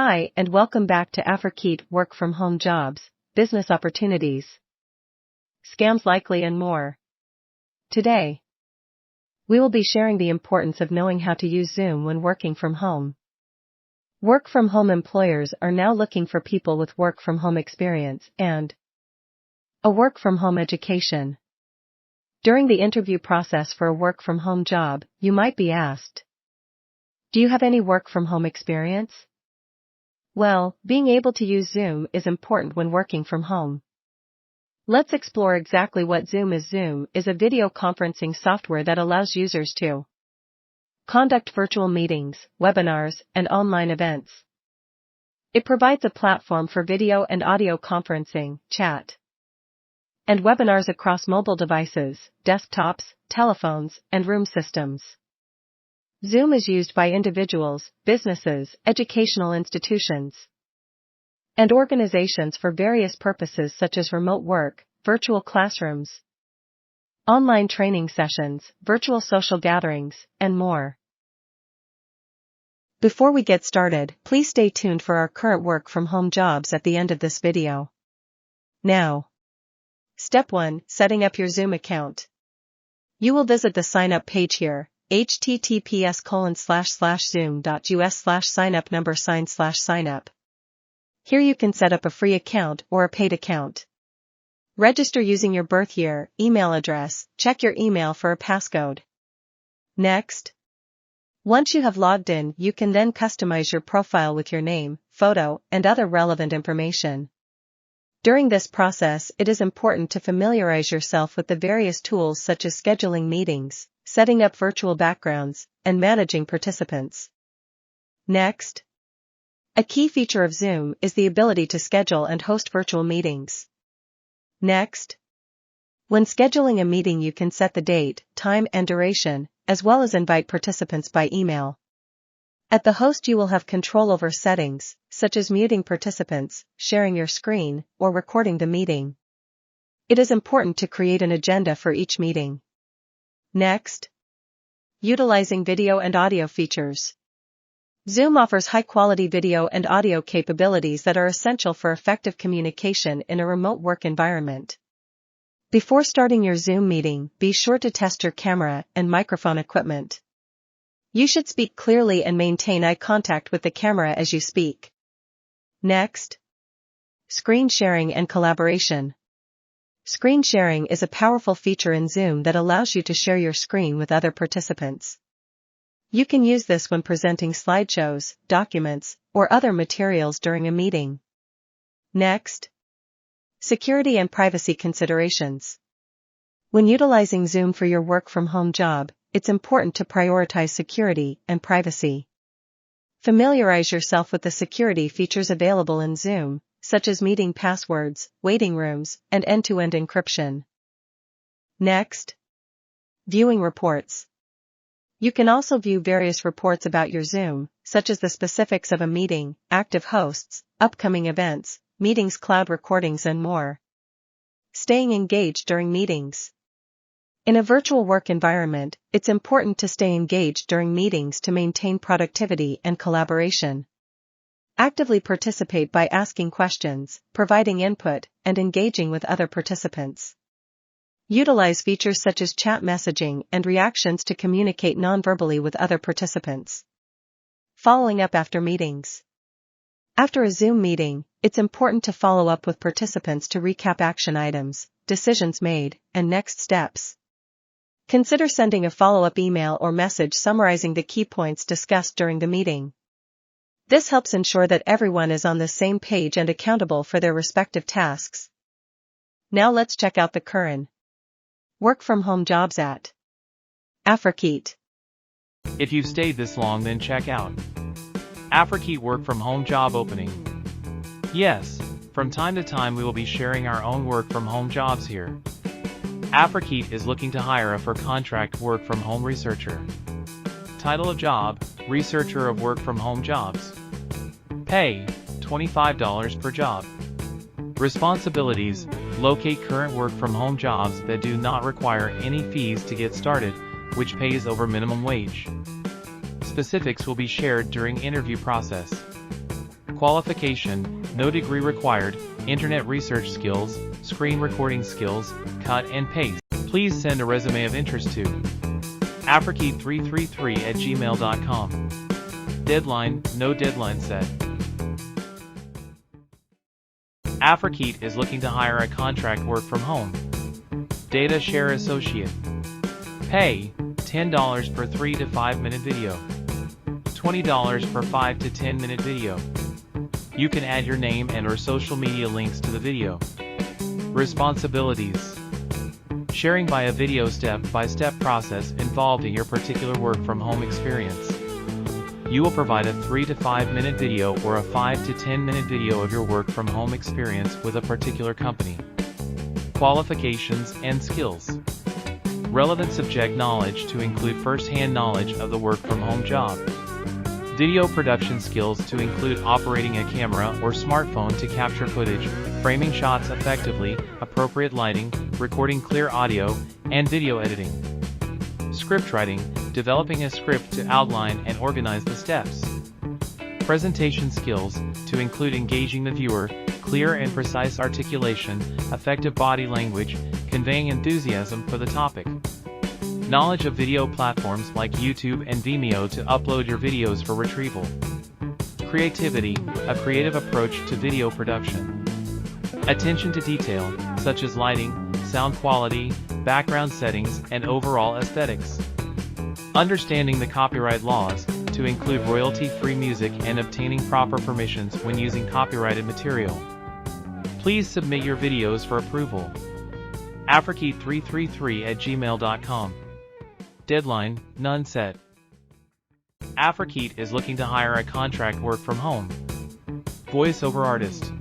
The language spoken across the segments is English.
Hi and welcome back to Afrikeet Work from Home Jobs, Business Opportunities, Scams Likely and more. Today, we will be sharing the importance of knowing how to use Zoom when working from home. Work from home employers are now looking for people with work from home experience and a work from home education. During the interview process for a work from home job, you might be asked, do you have any work from home experience? Well, being able to use Zoom is important when working from home. Let's explore exactly what Zoom is. Zoom is a video conferencing software that allows users to conduct virtual meetings, webinars, and online events. It provides a platform for video and audio conferencing, chat, and webinars across mobile devices, desktops, telephones, and room systems. Zoom is used by individuals, businesses, educational institutions, and organizations for various purposes such as remote work, virtual classrooms, online training sessions, virtual social gatherings, and more. Before we get started, please stay tuned for our current work from home jobs at the end of this video. Now, Step 1. Setting up your Zoom account. You will visit the sign up page here. https://zoom.us/signup/sign up. Here you can set up a free account or a paid account. Register using your birth year, email address, check your email for a passcode. Next, once you have logged in, you can then customize your profile with your name, photo, and other relevant information. During this process, it is important to familiarize yourself with the various tools such as scheduling meetings, setting up virtual backgrounds, and managing participants. Next, a key feature of Zoom is the ability to schedule and host virtual meetings. Next, when scheduling a meeting, you can set the date, time, and duration, as well as invite participants by email. At the host, you will have control over settings, such as muting participants, sharing your screen, or recording the meeting. It is important to create an agenda for each meeting. Next, utilizing video and audio features. Zoom offers high-quality video and audio capabilities that are essential for effective communication in a remote work environment. Before starting your Zoom meeting, be sure to test your camera and microphone equipment. You should speak clearly and maintain eye contact with the camera as you speak. Next, screen sharing and collaboration. Screen sharing is a powerful feature in Zoom that allows you to share your screen with other participants. You can use this when presenting slideshows, documents, or other materials during a meeting. Next, security and privacy considerations. When utilizing Zoom for your work from home job, it's important to prioritize security and privacy. Familiarize yourself with the security features available in Zoom, such as meeting passwords, waiting rooms, and end-to-end encryption. Next, viewing reports. You can also view various reports about your Zoom, such as the specifics of a meeting, active hosts, upcoming events, meetings, cloud recordings, and more. Staying engaged during meetings. In a virtual work environment, it's important to stay engaged during meetings to maintain productivity and collaboration. Actively participate by asking questions, providing input, and engaging with other participants. Utilize features such as chat messaging and reactions to communicate non-verbally with other participants. Following up after meetings. After a Zoom meeting, it's important to follow up with participants to recap action items, decisions made, and next steps. Consider sending a follow-up email or message summarizing the key points discussed during the meeting. This helps ensure that everyone is on the same page and accountable for their respective tasks. Now let's check out the current work from home jobs at Afrikeet. If you've stayed this long, then check out Afrikeet work from home job opening. Yes, from time to time we will be sharing our own work from home jobs here. Afrikeet is looking to hire a for-contract work from home researcher. Title of job, researcher of work from home jobs. Pay, $25 per job. Responsibilities, locate current work from home jobs that do not require any fees to get started, which pays over minimum wage. Specifics will be shared during interview process. Qualification, no degree required, internet research skills, screen recording skills, cut and paste. Please send a resume of interest to afrikey333@gmail.com. Deadline, no deadline set. Afrikey is looking to hire a contract work from home data share associate. Pay, $10 per 3 to 5 minute video. $20 per 5 to 10 minute video. You can add your name and or social media links to the video. Responsibilities. Sharing by a video step-by-step process involved in your particular work from home experience. You will provide a 3 to 5 minute video or a 5 to 10 minute video of your work from home experience with a particular company. Qualifications and skills. Relevant subject knowledge to include first-hand knowledge of the work from home job. Video production skills to include operating a camera or smartphone to capture footage, framing shots effectively, appropriate lighting, recording clear audio, and video editing. Script writing, developing a script to outline and organize the steps. Presentation skills, to include engaging the viewer, clear and precise articulation, effective body language, conveying enthusiasm for the topic. Knowledge of video platforms like YouTube and Vimeo to upload your videos for retrieval. Creativity, a creative approach to video production. Attention to detail, such as lighting, sound quality, background settings, and overall aesthetics. Understanding the copyright laws, to include royalty-free music and obtaining proper permissions when using copyrighted material. Please submit your videos for approval. afrikey333@gmail.com. Deadline, none set. Afrikey is looking to hire a contract work from home voiceover artist.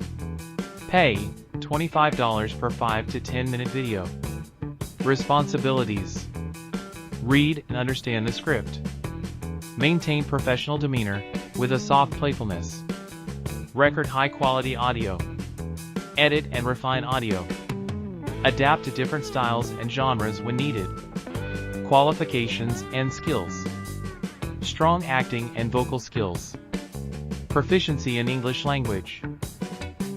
Pay, $25 per 5 to 10 minute video. Responsibilities. Read and understand the script. Maintain professional demeanor, with a soft playfulness. Record high-quality audio. Edit and refine audio. Adapt to different styles and genres when needed. Qualifications and skills. Strong acting and vocal skills. Proficiency in English language.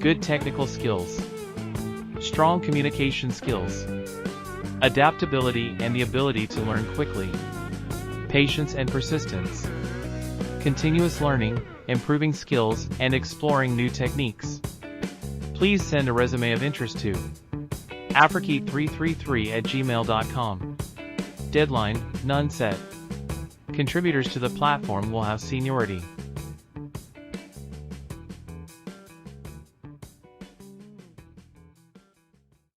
Good technical skills. Strong communication skills. Adaptability and the ability to learn quickly. Patience and persistence. Continuous learning, improving skills, and exploring new techniques. Please send a resume of interest to afrikey333@gmail.com. Deadline, none set. Contributors to the platform will have seniority.